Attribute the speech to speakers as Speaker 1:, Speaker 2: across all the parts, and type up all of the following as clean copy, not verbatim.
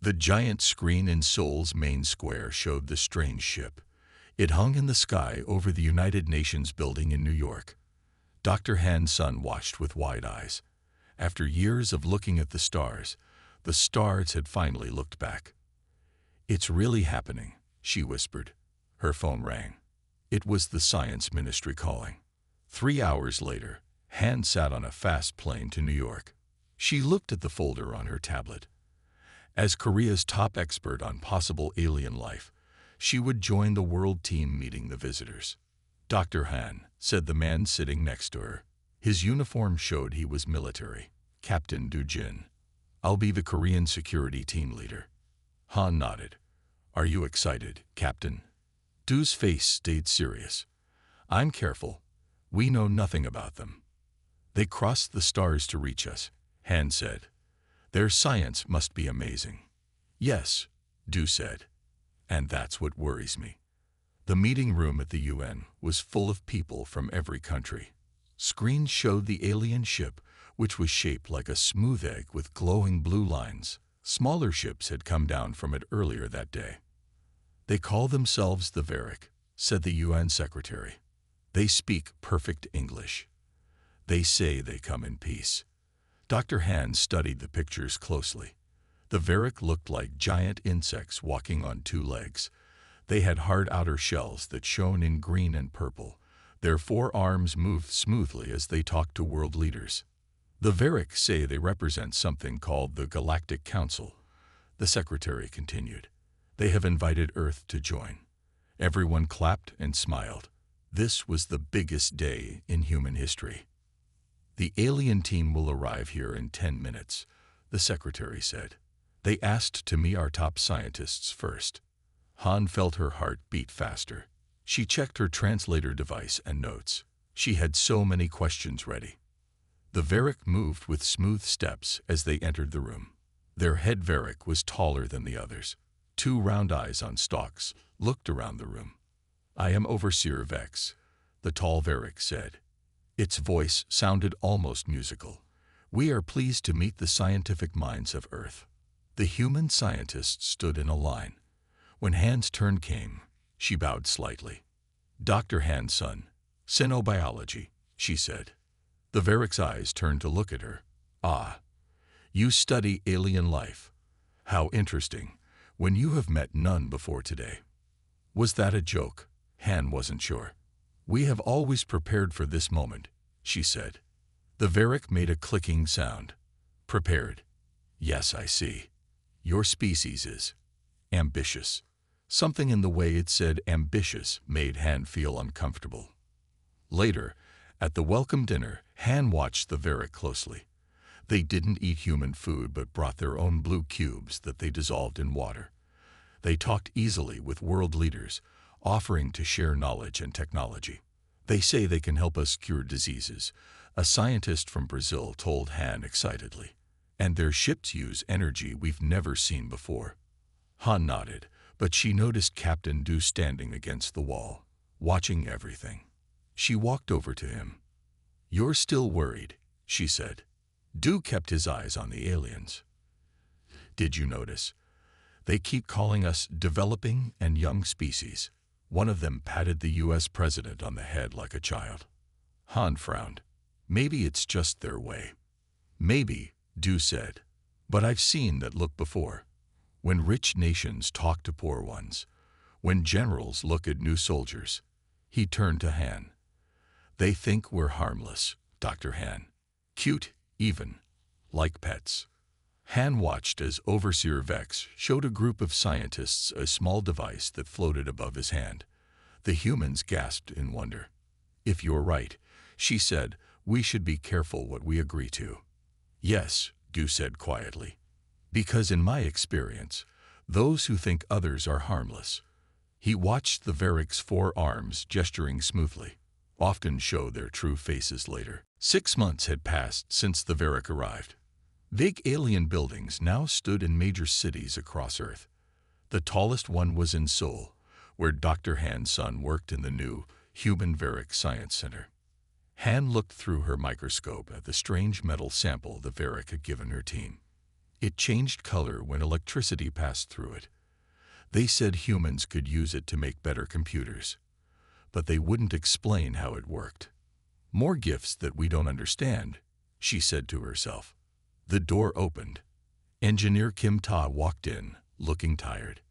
Speaker 1: The giant screen in Seoul's main square showed the strange ship. It hung in the sky over the United Nations building in New York. Dr. Han's son watched with wide eyes. After years of looking at the stars had finally looked back. "It's really happening," she whispered. Her phone rang. It was the science ministry calling. 3 hours later, Han sat on a fast plane to New York. She looked at the folder on her tablet. As Korea's top expert on possible alien life, she would join the world team meeting the visitors. "Dr. Han," said the man sitting next to her. His uniform showed he was military. "Captain Do-jin. I'll be the Korean security team leader." Han nodded. "Are you excited, Captain?" Do's face stayed serious. "I'm careful. We know nothing about them." "They crossed the stars to reach us," Han said. "Their science must be amazing." "Yes," Do said. "And that's what worries me." The meeting room at the UN was full of people from every country. Screens showed the alien ship, which was shaped like a smooth egg with glowing blue lines. Smaller ships had come down from it earlier that day. "They call themselves the Varric," said the UN secretary. "They speak perfect English. They say they come in peace." Dr. Han studied the pictures closely. The Varric looked like giant insects walking on 2 legs. They had hard outer shells that shone in green and purple. Their 4 arms moved smoothly as they talked to world leaders. "The Varric say they represent something called the Galactic Council," the secretary continued. "They have invited Earth to join." Everyone clapped and smiled. This was the biggest day in human history. "The alien team will arrive here in 10 minutes, the secretary said. "They asked to meet our top scientists first." Han felt her heart beat faster. She checked her translator device and notes. She had so many questions ready. The Varric moved with smooth steps as they entered the room. Their head Varric was taller than the others. 2 round eyes on stalks looked around the room. "I am Overseer Vex," the tall Varric said. Its voice sounded almost musical. "We are pleased to meet the scientific minds of Earth." The human scientists stood in a line. When Han's turn came, she bowed slightly. "Dr. Han's son, Xenobiology," she said. The Varric's eyes turned to look at her. "Ah, you study alien life. How interesting, when you have met none before today." Was that a joke? Han wasn't sure. "We have always prepared for this moment," she said. The Varric made a clicking sound. "Prepared? Yes, I see. Your species is ambitious." Something in the way it said ambitious made Han feel uncomfortable. Later, at the welcome dinner, Han watched the Varric closely. They didn't eat human food but brought their own blue cubes that they dissolved in water. They talked easily with world leaders, offering to share knowledge and technology. "They say they can help us cure diseases," a scientist from Brazil told Han excitedly. "And their ships use energy we've never seen before." Han nodded, but she noticed Captain Do standing against the wall, watching everything. She walked over to him. "You're still worried," she said. Do kept his eyes on the aliens. "Did you notice? They keep calling us developing and young species." One of them patted the U.S. president on the head like a child. Han frowned. "Maybe it's just their way." "Maybe," Do said. "But I've seen that look before. When rich nations talk to poor ones. When generals look at new soldiers." He turned to Han. "They think we're harmless, Dr. Han. Cute, even. Like pets." Han watched as Overseer Vex showed a group of scientists a small device that floated above his hand. The humans gasped in wonder. "If you're right," she said, "we should be careful what we agree to." "Yes," Du said quietly. "Because in my experience, those who think others are harmless." He watched the Varric's 4 arms gesturing smoothly, often show their true faces later. 6 months had passed since the Varric arrived. Big alien buildings now stood in major cities across Earth. The tallest one was in Seoul, where Dr. Han's son worked in the new Human Varric Science Center. Han looked through her microscope at the strange metal sample the Varric had given her team. It changed color when electricity passed through it. They said humans could use it to make better computers, but they wouldn't explain how it worked. More gifts that we don't understand, she said to herself. The door opened. Engineer Kim Ta walked in, looking tired.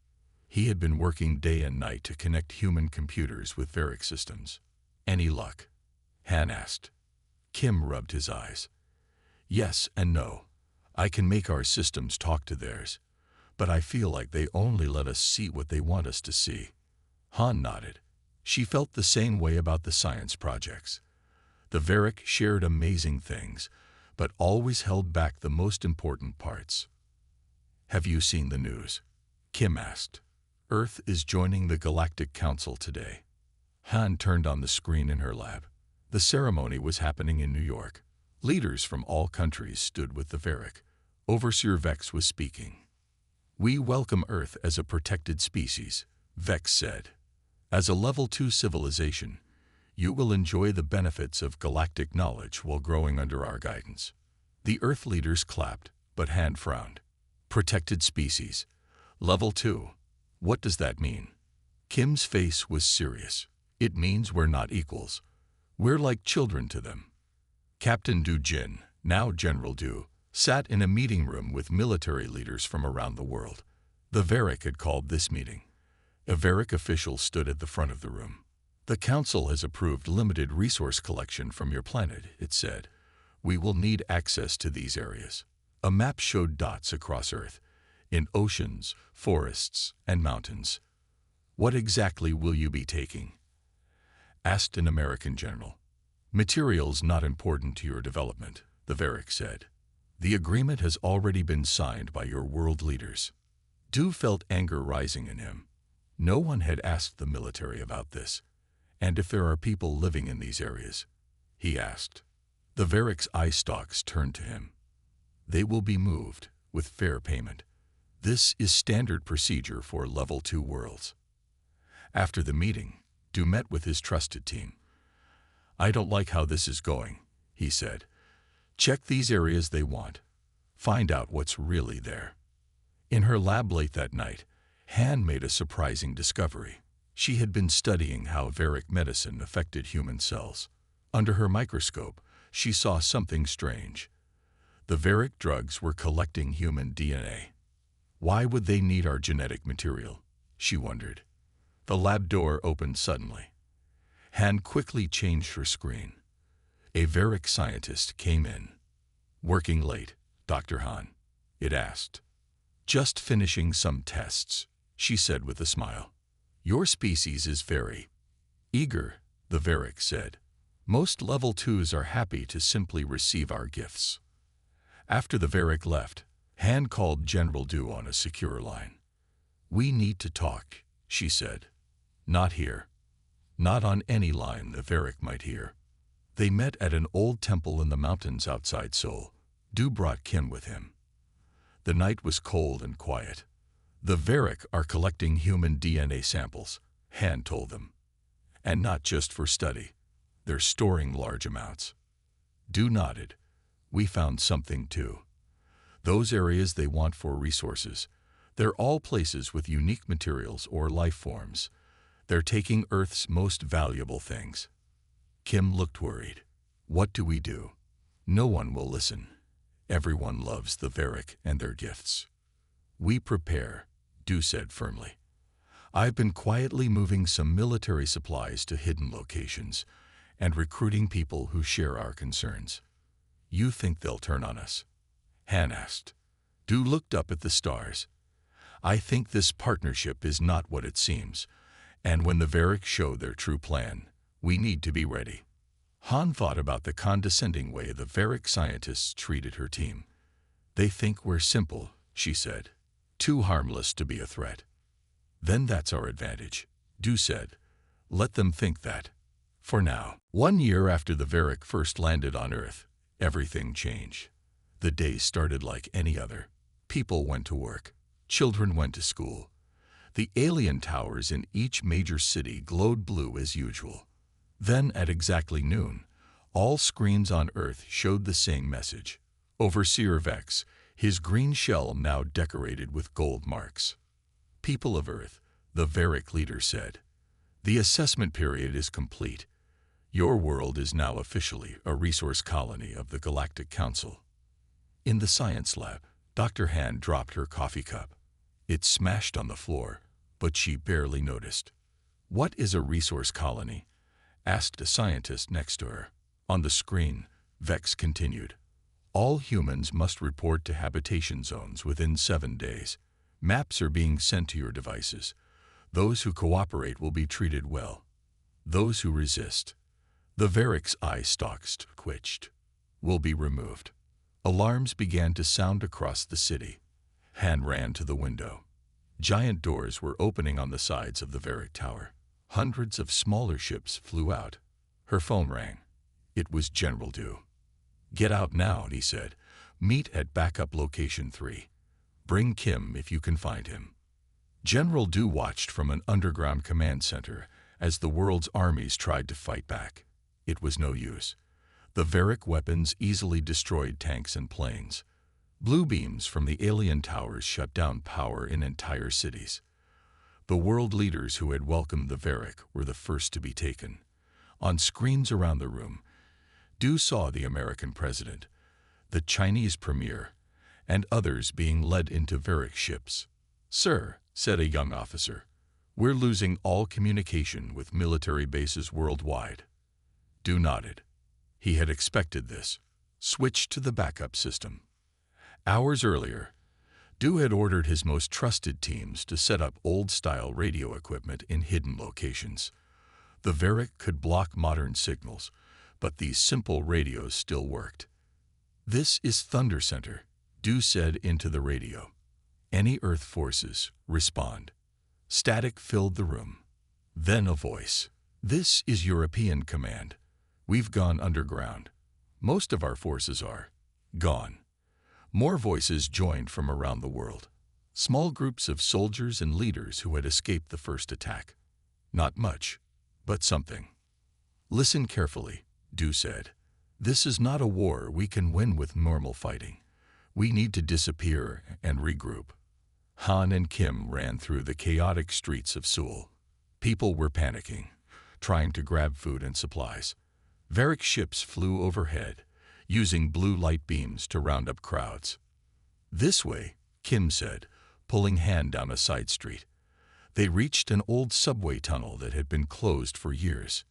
Speaker 1: He had been working day and night to connect human computers with Varick systems. Any luck? Han asked. Kim rubbed his eyes. Yes and no. I can make our systems talk to theirs, but I feel like they only let us see what they want us to see. Han nodded. She felt the same way about the science projects. The Varick shared amazing things, but always held back the most important parts. Have you seen the news? Kim asked. Earth is joining the Galactic Council today. Han turned on the screen in her lab. The ceremony was happening in New York. Leaders from all countries stood with the Varick. Overseer Vex was speaking. We welcome Earth as a protected species, Vex said. As a Level 2 civilization, you will enjoy the benefits of galactic knowledge while growing under our guidance. The Earth leaders clapped, but Han frowned. Protected species. Level 2. What does that mean? Kim's face was serious. It means we're not equals. We're like children to them. Captain Du Jin, now General Du, sat in a meeting room with military leaders from around the world. The Varick had called this meeting. A Varick official stood at the front of the room. The Council has approved limited resource collection from your planet, it said. We will need access to these areas. A map showed dots across Earth, in oceans, forests, and mountains. What exactly will you be taking? Asked an American general. Materials not important to your development, the Varick said. The agreement has already been signed by your world leaders. Du felt anger rising in him. No one had asked the military about this. And if there are people living in these areas? He asked. The Varick's eye stalks turned to him. They will be moved, with fair payment. This is standard procedure for Level 2 worlds. After the meeting, Du met with his trusted team. I don't like how this is going, he said. Check these areas they want. Find out what's really there. In her lab late that night, Han made a surprising discovery. She had been studying how Varick medicine affected human cells. Under her microscope, she saw something strange. The Varick drugs were collecting human DNA. Why would they need our genetic material? She wondered. The lab door opened suddenly. Han quickly changed her screen. A Varick scientist came in. Working late, Dr. Han? It asked. Just finishing some tests, she said with a smile. Your species is very eager, the Varick said. Most Level 2s are happy to simply receive our gifts. After the Varick left, Han called General Du on a secure line. We need to talk, she said. Not here. Not on any line the Varick might hear. They met at an old temple in the mountains outside Seoul. Du brought Kim with him. The night was cold and quiet. The Varick are collecting human DNA samples, Han told them. And not just for study. They're storing large amounts. Du nodded. We found something too. Those areas they want for resources. They're all places with unique materials or life forms. They're taking Earth's most valuable things. Kim looked worried. What do we do? No one will listen. Everyone loves the Varick and their gifts. We prepare, Du said firmly. I've been quietly moving some military supplies to hidden locations and recruiting people who share our concerns. You think they'll turn on us? Han asked. Du looked up at the stars. I think this partnership is not what it seems, and when the Varick show their true plan, we need to be ready. Han thought about the condescending way the Varick scientists treated her team. They think we're simple, she said. Too harmless to be a threat. Then that's our advantage, Du said. Let them think that. For now. 1 year after the Varick first landed on Earth, everything changed. The days started like any other. People went to work. Children went to school. The alien towers in each major city glowed blue as usual. Then, at exactly noon, all screens on Earth showed the same message. Overseer Vex, his green shell now decorated with gold marks. "People of Earth," the Varick leader said, "the assessment period is complete. Your world is now officially a resource colony of the Galactic Council." In the science lab, Dr. Han dropped her coffee cup. It smashed on the floor, but she barely noticed. "What is a resource colony?" asked a scientist next to her. On the screen, Vex continued. "All humans must report to habitation zones within 7 days. Maps are being sent to your devices. Those who cooperate will be treated well. Those who resist," the Varick's eye stalks twitched, "will be removed." Alarms began to sound across the city. Han ran to the window. Giant doors were opening on the sides of the Varick Tower. Hundreds of smaller ships flew out. Her phone rang. It was General Du. "Get out now," he said. "Meet at backup location 3. Bring Kim if you can find him." General Du watched from an underground command center as the world's armies tried to fight back. It was no use. The Varick weapons easily destroyed tanks and planes. Blue beams from the alien towers shut down power in entire cities. The world leaders who had welcomed the Varick were the first to be taken. On screens around the room, Du saw the American president, the Chinese premier, and others being led into Varick ships. "Sir," said a young officer, "we're losing all communication with military bases worldwide." Du nodded. He had expected this. Switched to the backup system. Hours earlier, Du had ordered his most trusted teams to set up old-style radio equipment in hidden locations. The Varick could block modern signals, but these simple radios still worked. "This is Thunder Center," Du said into the radio. "Any Earth forces, respond." Static filled the room. Then a voice. "This is European Command. We've gone underground. Most of our forces are gone." More voices joined from around the world. Small groups of soldiers and leaders who had escaped the first attack. Not much, but something. "Listen carefully," Du said. "This is not a war we can win with normal fighting. We need to disappear and regroup." Han and Kim ran through the chaotic streets of Seoul. People were panicking, trying to grab food and supplies. Varick ships flew overhead, using blue light beams to round up crowds. "This way," Kim said, pulling Han down a side street. They reached an old subway tunnel that had been closed for years.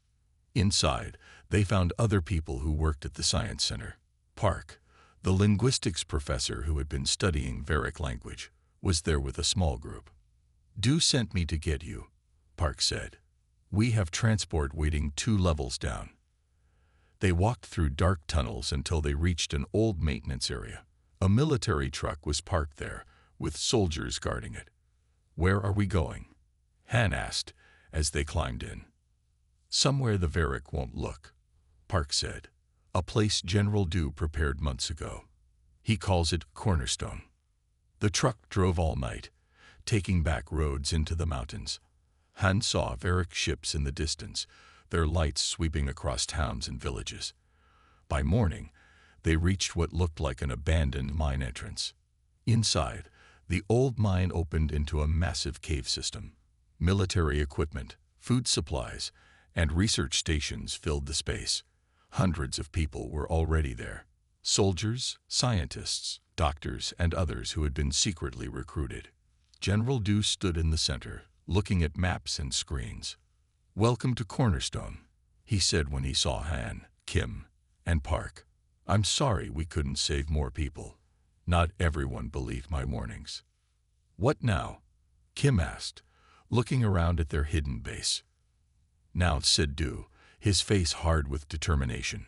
Speaker 1: Inside, they found other people who worked at the Science Center. Park, the linguistics professor who had been studying Varick language, was there with a small group. "Du sent me to get you," Park said. "We have transport waiting 2 levels down." They walked through dark tunnels until they reached an old maintenance area. A military truck was parked there, with soldiers guarding it. "Where are we going?" Han asked as they climbed in. "Somewhere the Varick won't look," Park said. "A place General Du prepared months ago. He calls it Cornerstone." The truck drove all night, taking back roads into the mountains. Han saw Varick ships in the distance, their lights sweeping across towns and villages. By morning, they reached what looked like an abandoned mine entrance. Inside, the old mine opened into a massive cave system. Military equipment, food supplies, and research stations filled the space. Hundreds of people were already there. Soldiers, scientists, doctors, and others who had been secretly recruited. General Du stood in the center, looking at maps and screens. "Welcome to Cornerstone," he said when he saw Han, Kim, and Park. "I'm sorry we couldn't save more people. Not everyone believed my warnings." "What now?" Kim asked, looking around at their hidden base. "Now," said Du, his face hard with determination,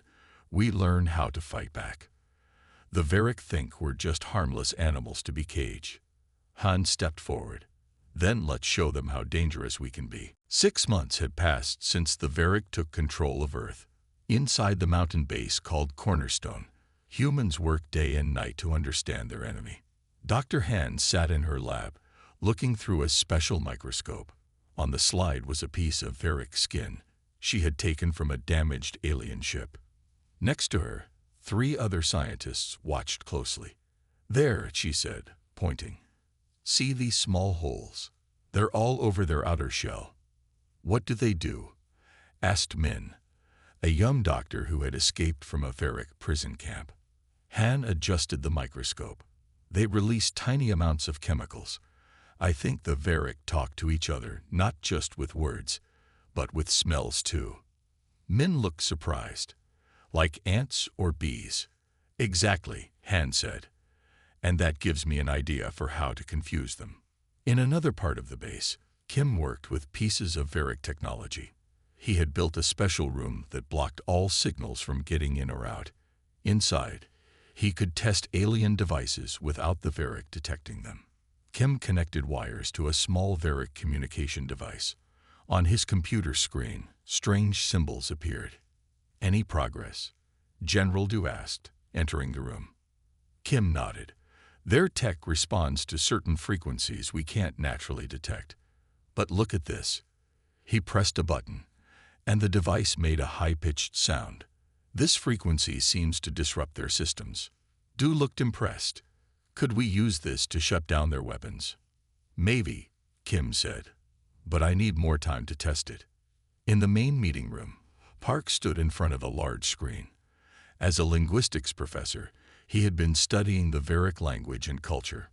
Speaker 1: "we learn how to fight back. The Varick think we're just harmless animals to be caged." Han stepped forward. "Then let's show them how dangerous we can be." 6 months had passed since the Varick took control of Earth. Inside the mountain base called Cornerstone, humans worked day and night to understand their enemy. Dr. Han sat in her lab, looking through a special microscope. On the slide was a piece of Varick skin she had taken from a damaged alien ship. Next to her, 3 other scientists watched closely. There, she said, pointing. See these small holes? They're all over their outer shell. What do they do? Asked Min, a young doctor who had escaped from a Varric prison camp. Han adjusted the microscope. They released tiny amounts of chemicals. I think the Varric talk to each other not just with words, but with smells too. Min looked surprised. Like ants or bees. Exactly, Han said. And that gives me an idea for how to confuse them. In another part of the base, Kim worked with pieces of Varric technology. He had built a special room that blocked all signals from getting in or out. Inside, he could test alien devices without the Varric detecting them. Kim connected wires to a small Varric communication device. On his computer screen, strange symbols appeared. Any progress? General Du asked, entering the room. Kim nodded. Their tech responds to certain frequencies we can't naturally detect. But look at this. He pressed a button, and the device made a high-pitched sound. This frequency seems to disrupt their systems. Du looked impressed. Could we use this to shut down their weapons? Maybe, Kim said. But I need more time to test it. In the main meeting room, Park stood in front of a large screen. As a linguistics professor, he had been studying the Varric language and culture.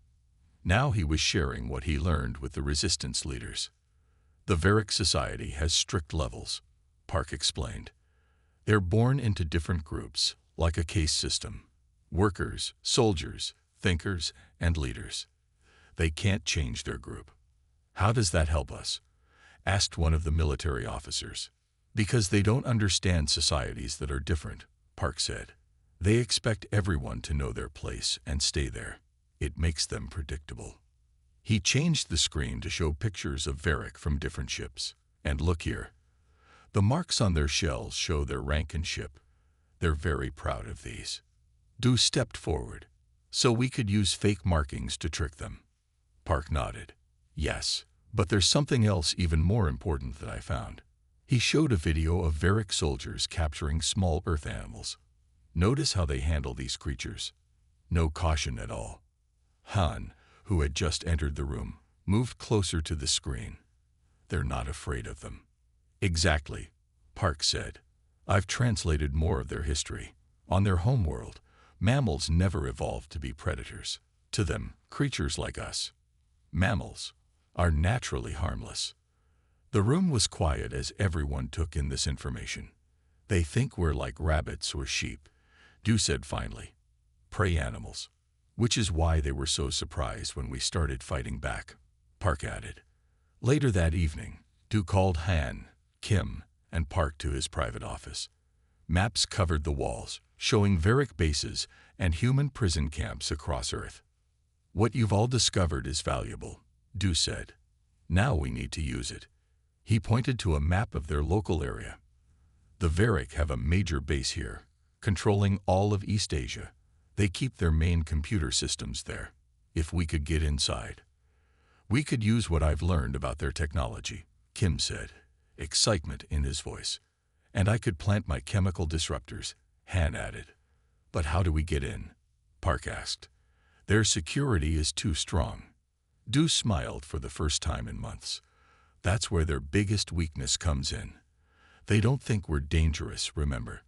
Speaker 1: Now he was sharing what he learned with the resistance leaders. The Varric society has strict levels, Park explained. They're born into different groups, like a caste system. Workers, soldiers, thinkers, and leaders. They can't change their group. How does that help us? Asked one of the military officers. Because they don't understand societies that are different, Park said. They expect everyone to know their place and stay there. It makes them predictable. He changed the screen to show pictures of Varric from different ships. And look here. The marks on their shells show their rank and ship. They're very proud of these. Du stepped forward. So we could use fake markings to trick them. Park nodded. Yes, but there's something else even more important that I found. He showed a video of Varric soldiers capturing small earth animals. Notice how they handle these creatures. No caution at all. Han, who had just entered the room, moved closer to the screen. They're not afraid of them. Exactly, Park said. I've translated more of their history. On their homeworld, mammals never evolved to be predators. To them, creatures like us, mammals, are naturally harmless. The room was quiet as everyone took in this information. They think we're like rabbits or sheep, Du said finally. Prey animals. Which is why they were so surprised when we started fighting back, Park added. Later that evening, Du called Han, Kim, and Park to his private office. Maps covered the walls, showing Varric bases and human prison camps across Earth. What you've all discovered is valuable, Du said. Now we need to use it. He pointed to a map of their local area. The Varric have a major base here, controlling all of East Asia. They keep their main computer systems there. If we could get inside, we could use what I've learned about their technology, Kim said, excitement in his voice. And I could plant my chemical disruptors, Han added. But how do we get in? Park asked. Their security is too strong. Du smiled for the first time in months. That's where their biggest weakness comes in. They don't think we're dangerous, remember.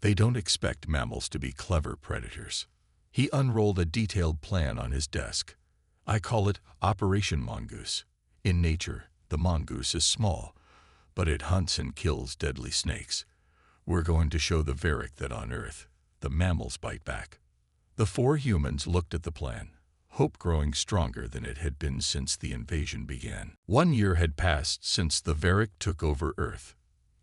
Speaker 1: They don't expect mammals to be clever predators. He unrolled a detailed plan on his desk. I call it Operation Mongoose. In nature, the mongoose is small, but it hunts and kills deadly snakes. We're going to show the Varric that on Earth, the mammals bite back. The four humans looked at the plan, hope growing stronger than it had been since the invasion began. 1 year had passed since the Varric took over Earth.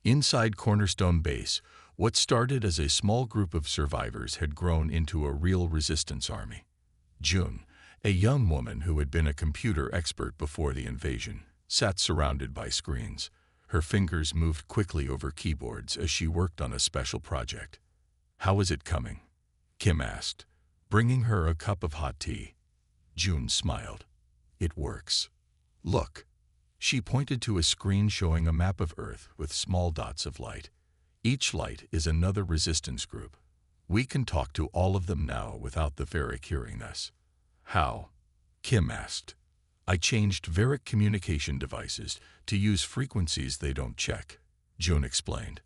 Speaker 1: Inside Cornerstone Base, what started as a small group of survivors had grown into a real resistance army. June, a young woman who had been a computer expert before the invasion, sat surrounded by screens. Her fingers moved quickly over keyboards as she worked on a special project. How is it coming? Kim asked, bringing her a cup of hot tea. June smiled. It works. Look. She pointed to a screen showing a map of Earth with small dots of light. Each light is another resistance group. We can talk to all of them now without the Varric hearing us. How? Kim asked. I changed Varric communication devices to use frequencies they don't check, June explained.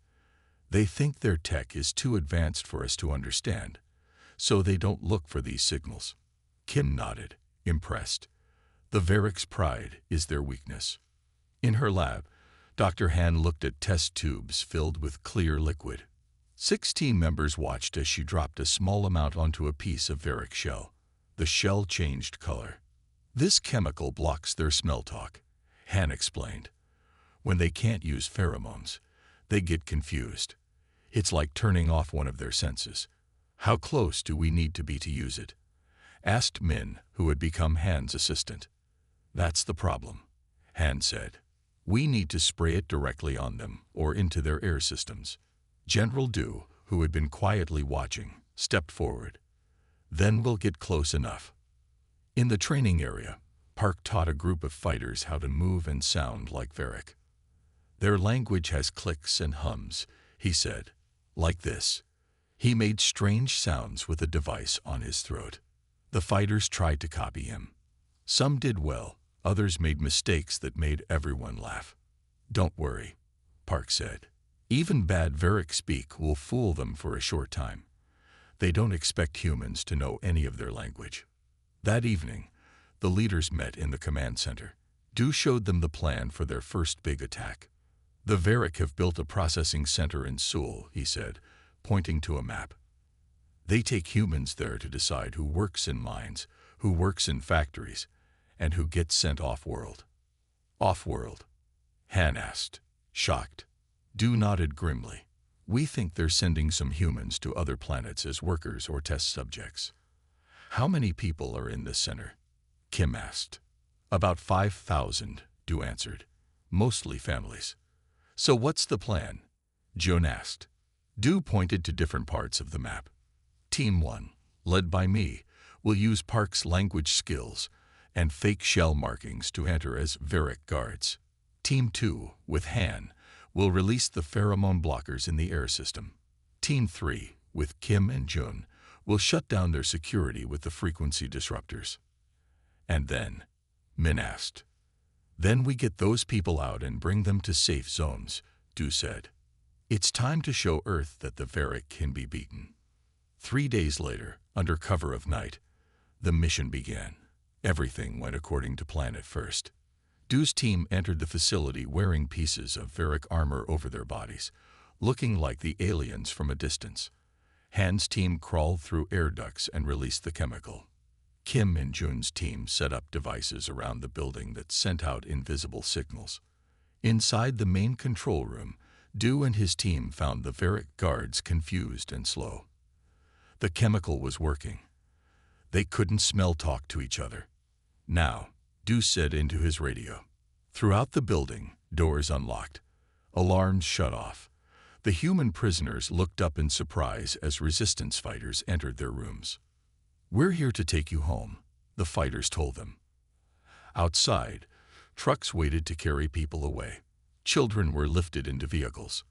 Speaker 1: They think their tech is too advanced for us to understand, so they don't look for these signals. Kim nodded, impressed. The Varric's pride is their weakness. In her lab, Dr. Han looked at test tubes filled with clear liquid. 6 team members watched as she dropped a small amount onto a piece of Varric shell. The shell changed color. This chemical blocks their smell talk, Han explained. When they can't use pheromones, they get confused. It's like turning off one of their senses. How close do we need to be to use it? Asked Min, who had become Han's assistant. That's the problem, Han said. We need to spray it directly on them or into their air systems. General Du, who had been quietly watching, stepped forward. Then we'll get close enough. In the training area, Park taught a group of fighters how to move and sound like Varric. Their language has clicks and hums, he said, like this. He made strange sounds with a device on his throat. The fighters tried to copy him. Some did well, others made mistakes that made everyone laugh. Don't worry, Park said. Even bad Varric speak will fool them for a short time. They don't expect humans to know any of their language. That evening, the leaders met in the command center. Du showed them the plan for their first big attack. The Varric have built a processing center in Seoul, he said, pointing to a map. They take humans there to decide who works in mines, who works in factories, and who gets sent off-world. Off-world? Han asked, shocked. Du nodded grimly. We think they're sending some humans to other planets as workers or test subjects. How many people are in this center? Kim asked. About 5,000, Du answered. Mostly families. So what's the plan? June asked. Du pointed to different parts of the map. Team 1, led by me, will use Park's language skills and fake shell markings to enter as Varric guards. Team 2, with Han, will release the pheromone blockers in the air system. Team 3, with Kim and Jun, will shut down their security with the frequency disruptors. And then, Min asked. Then we get those people out and bring them to safe zones, Du said. It's time to show Earth that the Varric can be beaten. 3 days later, under cover of night, the mission began. Everything went according to plan at first. Du's team entered the facility wearing pieces of Varric armor over their bodies, looking like the aliens from a distance. Han's team crawled through air ducts and released the chemical. Kim and Jun's team set up devices around the building that sent out invisible signals. Inside the main control room, Du and his team found the Varric guards confused and slow. The chemical was working. They couldn't smell talk to each other. Now, Du said into his radio. Throughout the building, doors unlocked. Alarms shut off. The human prisoners looked up in surprise as resistance fighters entered their rooms. We're here to take you home, the fighters told them. Outside, trucks waited to carry people away. Children were lifted into vehicles.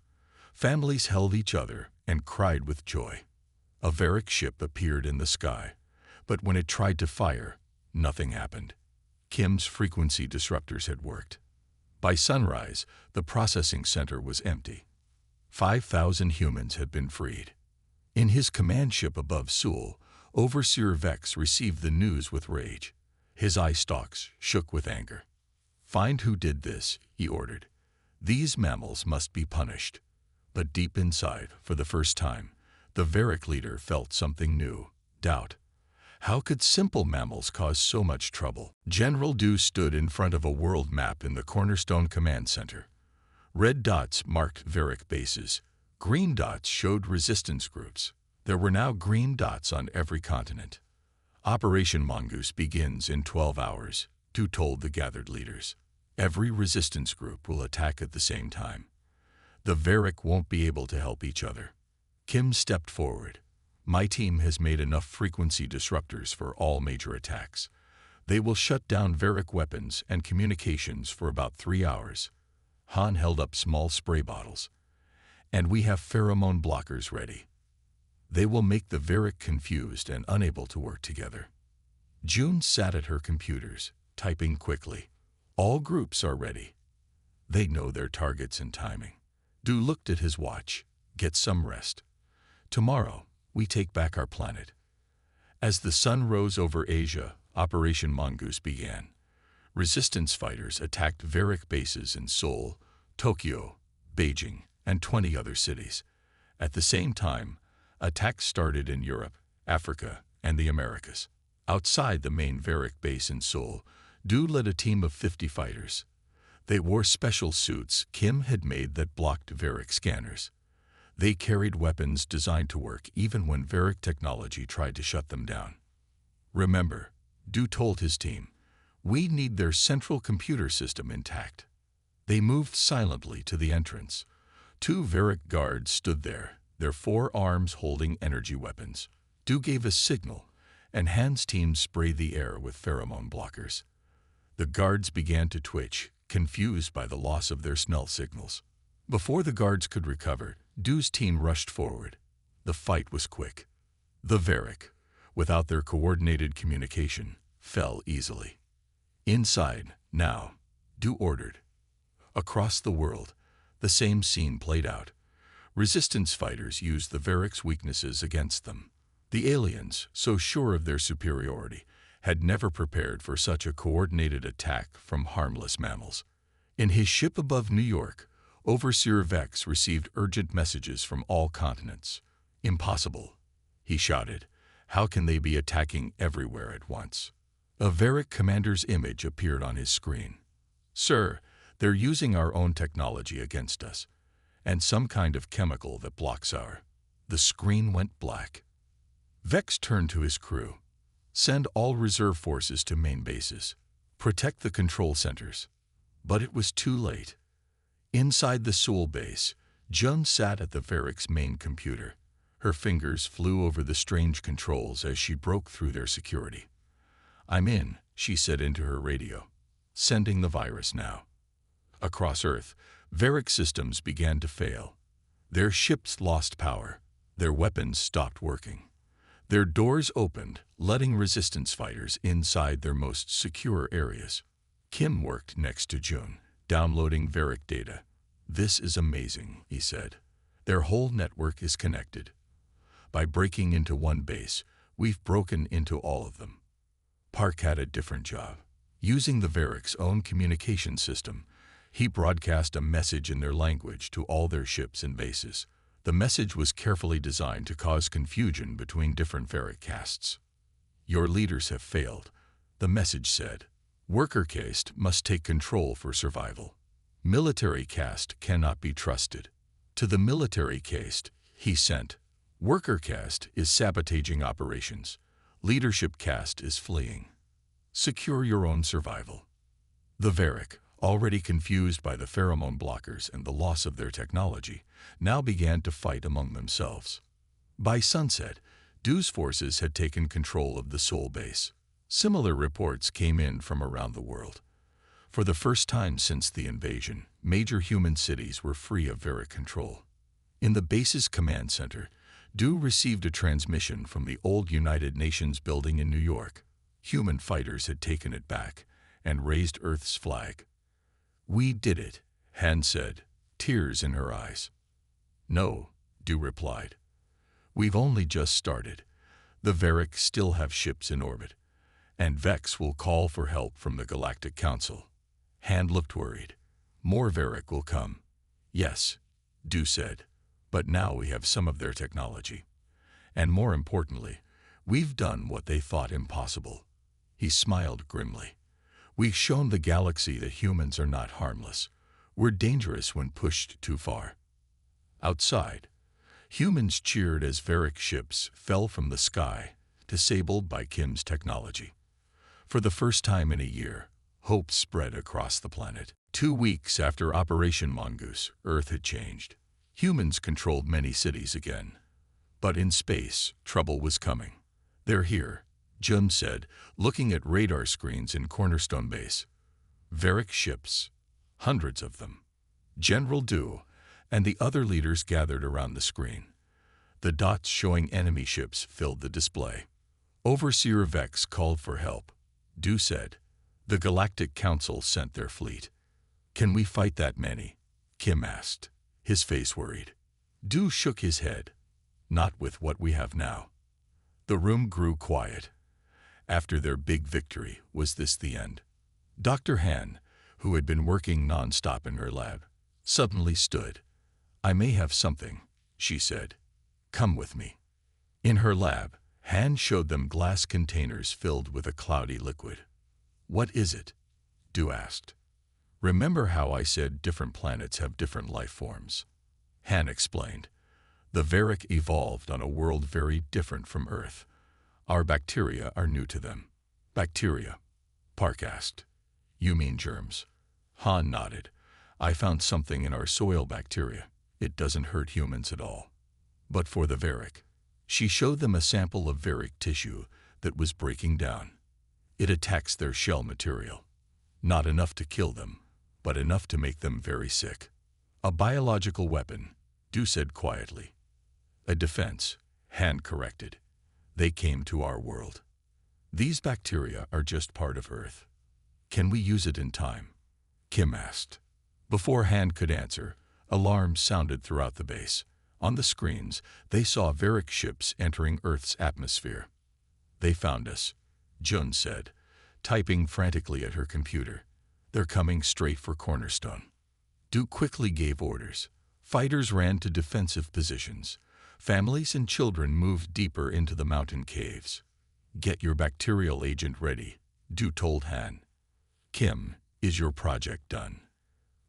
Speaker 1: Families held each other and cried with joy. A Varric ship appeared in the sky, but when it tried to fire, nothing happened. Kim's frequency disruptors had worked. By sunrise, the processing center was empty. 5,000 humans had been freed. In his command ship above Seoul, Overseer Vex received the news with rage. His eye stalks shook with anger. Find who did this, he ordered. These mammals must be punished. But deep inside, for the first time, the Varric leader felt something new, doubt. How could simple mammals cause so much trouble? General Du stood in front of a world map in the Cornerstone Command Center. Red dots marked Varric bases. Green dots showed resistance groups. There were now green dots on every continent. Operation Mongoose begins in 12 hours, Du told the gathered leaders. Every resistance group will attack at the same time. The Varric won't be able to help each other. Kim stepped forward. My team has made enough frequency disruptors for all major attacks. They will shut down Varric weapons and communications for about 3 hours. Han held up small spray bottles. And we have pheromone blockers ready. They will make the Varric confused and unable to work together. June sat at her computers, typing quickly. All groups are ready. They know their targets and timing. Du looked at his watch. Get some rest. Tomorrow, we take back our planet. As the sun rose over Asia, Operation Mongoose began. Resistance fighters attacked Varric bases in Seoul, Tokyo, Beijing, and 20 other cities. At the same time, attacks started in Europe, Africa, and the Americas. Outside the main Varric base in Seoul, Du led a team of 50 fighters. They wore special suits Kim had made that blocked Varric scanners. They carried weapons designed to work even when Varric technology tried to shut them down. Remember, Du told his team, we need their central computer system intact. They moved silently to the entrance. 2 Varric guards stood there, their 4 arms holding energy weapons. Du gave a signal, and Han's team sprayed the air with pheromone blockers. The guards began to twitch, confused by the loss of their smell signals. Before the guards could recover, Du's team rushed forward. The fight was quick. The Varric, without their coordinated communication, fell easily. Inside, now, Du ordered. Across the world, the same scene played out. Resistance fighters used the Varric's weaknesses against them. The aliens, so sure of their superiority, had never prepared for such a coordinated attack from harmless mammals. In his ship above New York, Overseer Vex received urgent messages from all continents. Impossible, he shouted. How can they be attacking everywhere at once? A Varric commander's image appeared on his screen. Sir, they're using our own technology against us, and some kind of chemical that blocks our... The screen went black. Vex turned to his crew. Send all reserve forces to main bases. Protect the control centers. But it was too late. Inside the Seoul base, Jun sat at the Varric's main computer. Her fingers flew over the strange controls as she broke through their security. I'm in, she said into her radio. Sending the virus now. Across Earth, Varric systems began to fail. Their ships lost power. Their weapons stopped working. Their doors opened, letting resistance fighters inside their most secure areas. Kim worked next to Jun, downloading Varric data. This is amazing, he said. Their whole network is connected. By breaking into one base, we've broken into all of them. Park had a different job. Using the Varric's own communication system, he broadcast a message in their language to all their ships and bases. The message was carefully designed to cause confusion between different Varric castes. Your leaders have failed, the message said. Worker caste must take control for survival. Military caste cannot be trusted. To the military caste, he sent, worker caste is sabotaging operations. Leadership caste is fleeing. Secure your own survival. The Varric, already confused by the pheromone blockers and the loss of their technology, now began to fight among themselves. By sunset, Du's forces had taken control of the Seoul base. Similar reports came in from around the world. For the first time since the invasion, major human cities were free of Varric control. In the base's command center, Du received a transmission from the old United Nations building in New York. Human fighters had taken it back and raised Earth's flag. We did it, Han said, tears in her eyes. No, Du replied. We've only just started. The Varric still have ships in orbit, and Vex will call for help from the Galactic Council. Han looked worried. More Varric will come. Yes, Du said, but now we have some of their technology. And more importantly, we've done what they thought impossible. He smiled grimly. We've shown the galaxy that humans are not harmless. We're dangerous when pushed too far. Outside, humans cheered as Varric ships fell from the sky, disabled by Kim's technology. For the first time in a year, hope spread across the planet. 2 weeks after Operation Mongoose, Earth had changed. Humans controlled many cities again. But in space, trouble was coming. They're here, Jun said, looking at radar screens in Cornerstone Base. Varric ships, hundreds of them. General Du and the other leaders gathered around the screen. The dots showing enemy ships filled the display. Overseer Vex called for help. Du said, "The Galactic Council sent their fleet." "Can we fight that many?" Kim asked, his face worried. Du shook his head. "Not with what we have now." The room grew quiet. After their big victory, was this the end? Dr. Han, who had been working non-stop in her lab, suddenly stood. "I may have something," she said. "Come with me." In her lab, Han showed them glass containers filled with a cloudy liquid. "What is it?" Du asked. "Remember how I said different planets have different life forms?" Han explained. "The Varric evolved on a world very different from Earth. Our bacteria are new to them." "Bacteria?" Park asked. "You mean germs?" Han nodded. "I found something in our soil bacteria. It doesn't hurt humans at all. But for the Varric." She showed them a sample of Varric tissue that was breaking down. "It attacks their shell material. Not enough to kill them, but enough to make them very sick." "A biological weapon," Du said quietly. "A defense," Han corrected. "They came to our world. These bacteria are just part of Earth. Can we use it in time?" Kim asked. Before Han could answer, alarms sounded throughout the base. On the screens, they saw Varric ships entering Earth's atmosphere. "They found us," Jun said, typing frantically at her computer. "They're coming straight for Cornerstone." Du quickly gave orders. Fighters ran to defensive positions. Families and children moved deeper into the mountain caves. "Get your bacterial agent ready," Du told Han. "Kim, is your project done?"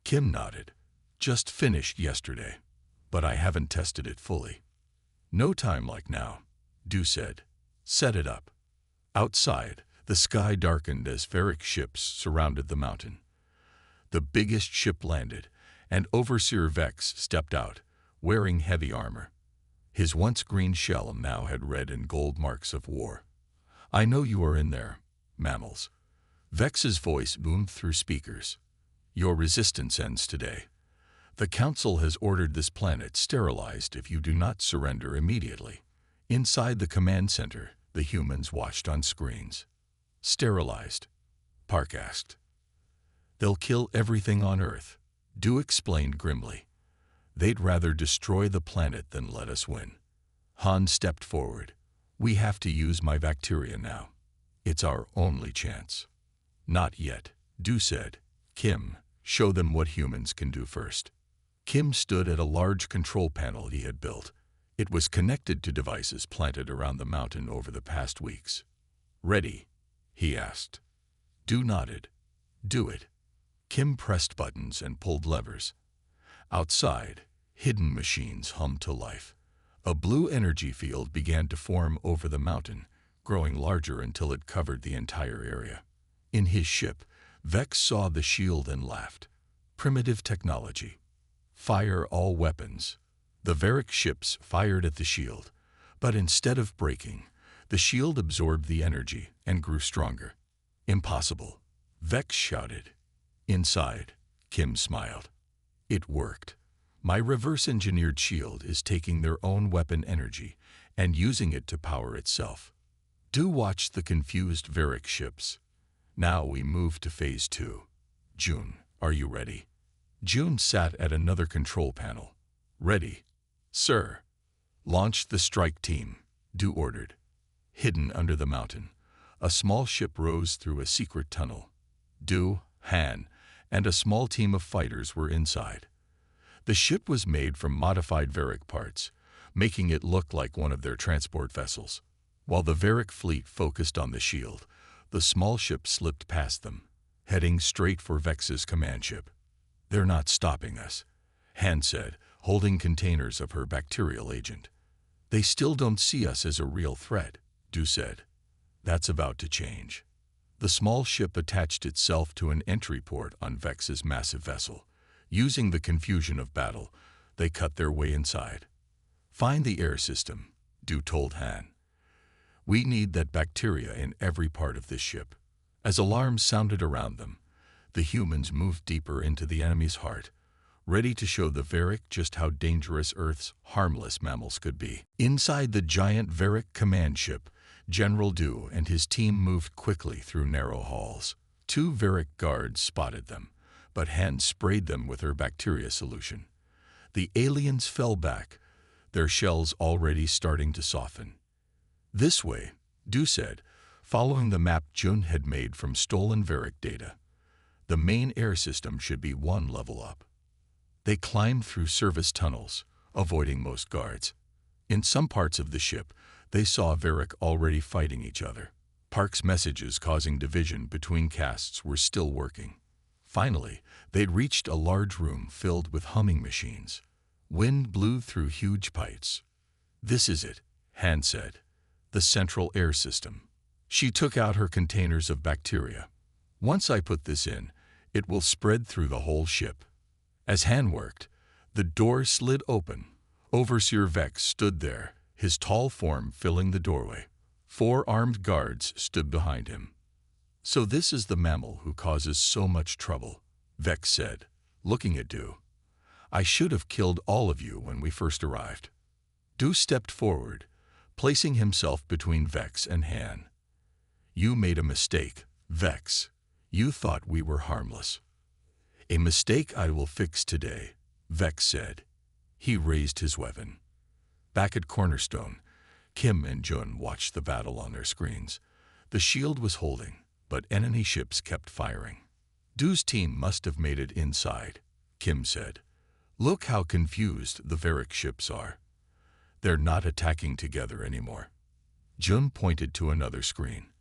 Speaker 1: Kim nodded. "Just finished yesterday, but I haven't tested it fully." "No time like now," Du said. "Set it up." Outside, the sky darkened as Varric ships surrounded the mountain. The biggest ship landed, and Overseer Vex stepped out, wearing heavy armor. His once green shell now had red and gold marks of war. "I know you are in there, mammals." Vex's voice boomed through speakers. "Your resistance ends today. The Council has ordered this planet sterilized if you do not surrender immediately." Inside the command center, the humans watched on screens. "Sterilized?" Park asked. "They'll kill everything on Earth," Du explained grimly. "They'd rather destroy the planet than let us win." Han stepped forward. "We have to use my bacteria now. It's our only chance." "Not yet," Du said. "Kim, show them what humans can do first." Kim stood at a large control panel he had built. It was connected to devices planted around the mountain over the past weeks. "Ready?" he asked. Du nodded. "Do it." Kim pressed buttons and pulled levers. Outside, hidden machines hummed to life. A blue energy field began to form over the mountain, growing larger until it covered the entire area. In his ship, Vex saw the shield and laughed. "Primitive technology. Fire all weapons." The Varric ships fired at the shield, but instead of breaking, the shield absorbed the energy and grew stronger. "Impossible," Vex shouted. Inside, Kim smiled. "It worked. My reverse-engineered shield is taking their own weapon energy and using it to power itself." Du watched the confused Varric ships. "Now we move to Phase 2. June, are you ready?" June sat at another control panel. "Ready, sir." "Launch the strike team," Du ordered. Hidden under the mountain, a small ship rose through a secret tunnel. Du, Han, and a small team of fighters were inside. The ship was made from modified Varric parts, making it look like one of their transport vessels. While the Varric fleet focused on the shield, the small ship slipped past them, heading straight for Vex's command ship. "They're not stopping us," Han said, holding containers of her bacterial agent. "They still don't see us as a real threat," Du said. "That's about to change." The small ship attached itself to an entry port on Vex's massive vessel. Using the confusion of battle, they cut their way inside. "Find the air system," Du told Han. "We need that bacteria in every part of this ship." As alarms sounded around them, the humans moved deeper into the enemy's heart. ready to show the Varric just how dangerous Earth's harmless mammals could be. Inside the giant Varric command ship, General Du and his team moved quickly through narrow halls. 2 Varric guards spotted them, but Han sprayed them with her bacteria solution. The aliens fell back, their shells already starting to soften. "This way," Du said, following the map Jun had made from stolen Varric data. "The main air system should be 1 level up." They climbed through service tunnels, avoiding most guards. In some parts of the ship, they saw Varric already fighting each other. Park's messages causing division between castes were still working. Finally, they'd reached a large room filled with humming machines. Wind blew through huge pipes. "This is it," Han said. "The central air system." She took out her containers of bacteria. "Once I put this in, it will spread through the whole ship." As Han worked, the door slid open. Overseer Vex stood there, his tall form filling the doorway. 4 armed guards stood behind him. "So this is the mammal who causes so much trouble," Vex said, looking at Du. "I should have killed all of you when we first arrived." Du stepped forward, placing himself between Vex and Han. "You made a mistake, Vex. You thought we were harmless." "A mistake I will fix today," Vex said. He raised his weapon. Back at Cornerstone, Kim and Jun watched the battle on their screens. The shield was holding, but enemy ships kept firing. "Du's team must have made it inside," Kim said. "Look how confused the Varric ships are. They're not attacking together anymore." Jun pointed to another screen.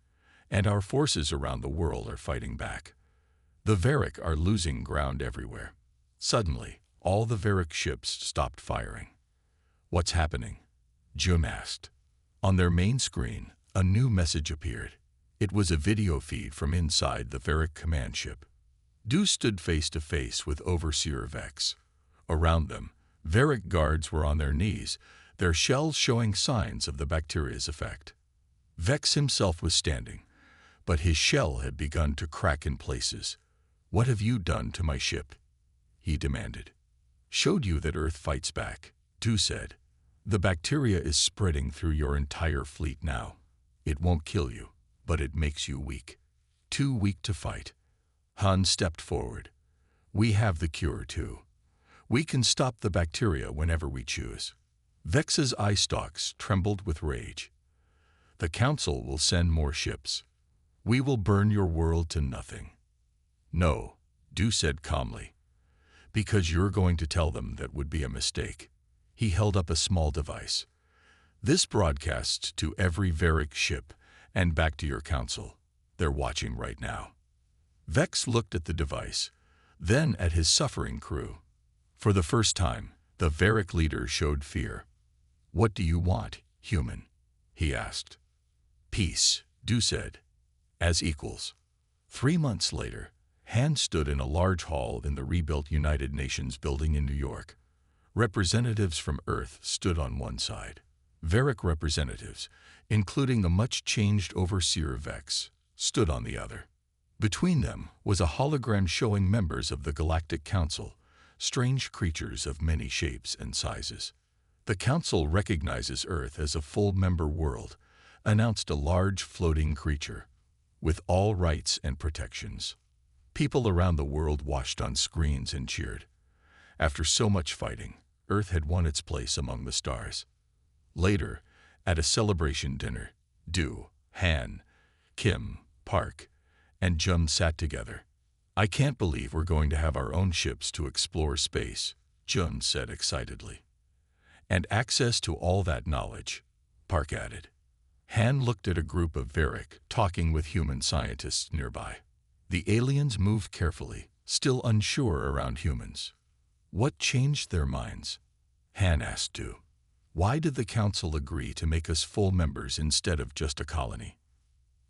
Speaker 1: "And our forces around the world are fighting back. The Varric are losing ground everywhere." Suddenly, all the Varric ships stopped firing. "What's happening?" Jun asked. On their main screen, a new message appeared. It was a video feed from inside the Varric command ship. Du stood face to face with Overseer Vex. Around them, Varric guards were on their knees, their shells showing signs of the bacteria's effect. Vex himself was standing, but his shell had begun to crack in places. "What have you done to my ship?" he demanded. "Showed you that Earth fights back," Du said. "The bacteria is spreading through your entire fleet now. It won't kill you, but it makes you weak. Too weak to fight." Han stepped forward. "We have the cure too. We can stop the bacteria whenever we choose." Vex's eye stalks trembled with rage. "The Council will send more ships. We will burn your world to nothing." "No," Du said calmly. "Because you're going to tell them that would be a mistake." He held up a small device. "This broadcasts to every Varric ship and back to your council. They're watching right now." Vex looked at the device, then at his suffering crew. For the first time, the Varric leader showed fear. "What do you want, human?" he asked. "Peace," Du said. "As equals." 3 months later, Han stood in a large hall in the rebuilt United Nations building in New York. Representatives from Earth stood on one side. Varric representatives, including the much-changed Overseer Vex, stood on the other. Between them was a hologram showing members of the Galactic Council, strange creatures of many shapes and sizes. "The Council recognizes Earth as a full-member world," announced a large floating creature, "with all rights and protections." People around the world watched on screens and cheered. After so much fighting, Earth had won its place among the stars. Later, at a celebration dinner, Du, Han, Kim, Park, and Jun sat together. "I can't believe we're going to have our own ships to explore space," Jun said excitedly. "And access to all that knowledge," Park added. Han looked at a group of Varric talking with human scientists nearby. The aliens moved carefully, still unsure around humans. "What changed their minds?" Han asked Du. "Why did the Council agree to make us full members instead of just a colony?"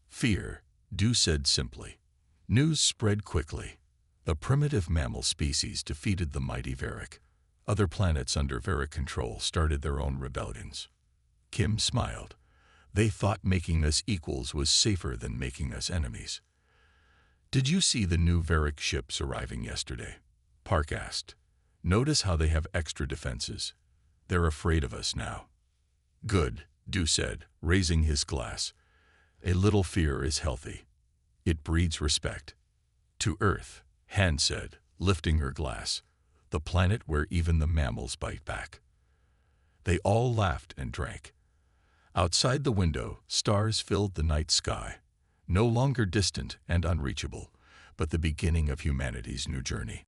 Speaker 1: "Fear," Du said simply. News spread quickly. The primitive mammal species defeated the mighty Varric. Other planets under Varric control started their own rebellions. Kim smiled. "They thought making us equals was safer than making us enemies." "Did you see the new Varric ships arriving yesterday?" Park asked. Notice how they have extra defenses. They're afraid of us now. Good, Du said, raising his glass. A little fear is healthy. It breeds respect. To Earth, Han said, lifting her glass, the planet where even the mammals bite back. They all laughed and drank. Outside the window, stars filled the night sky, no longer distant and unreachable, but the beginning of humanity's new journey.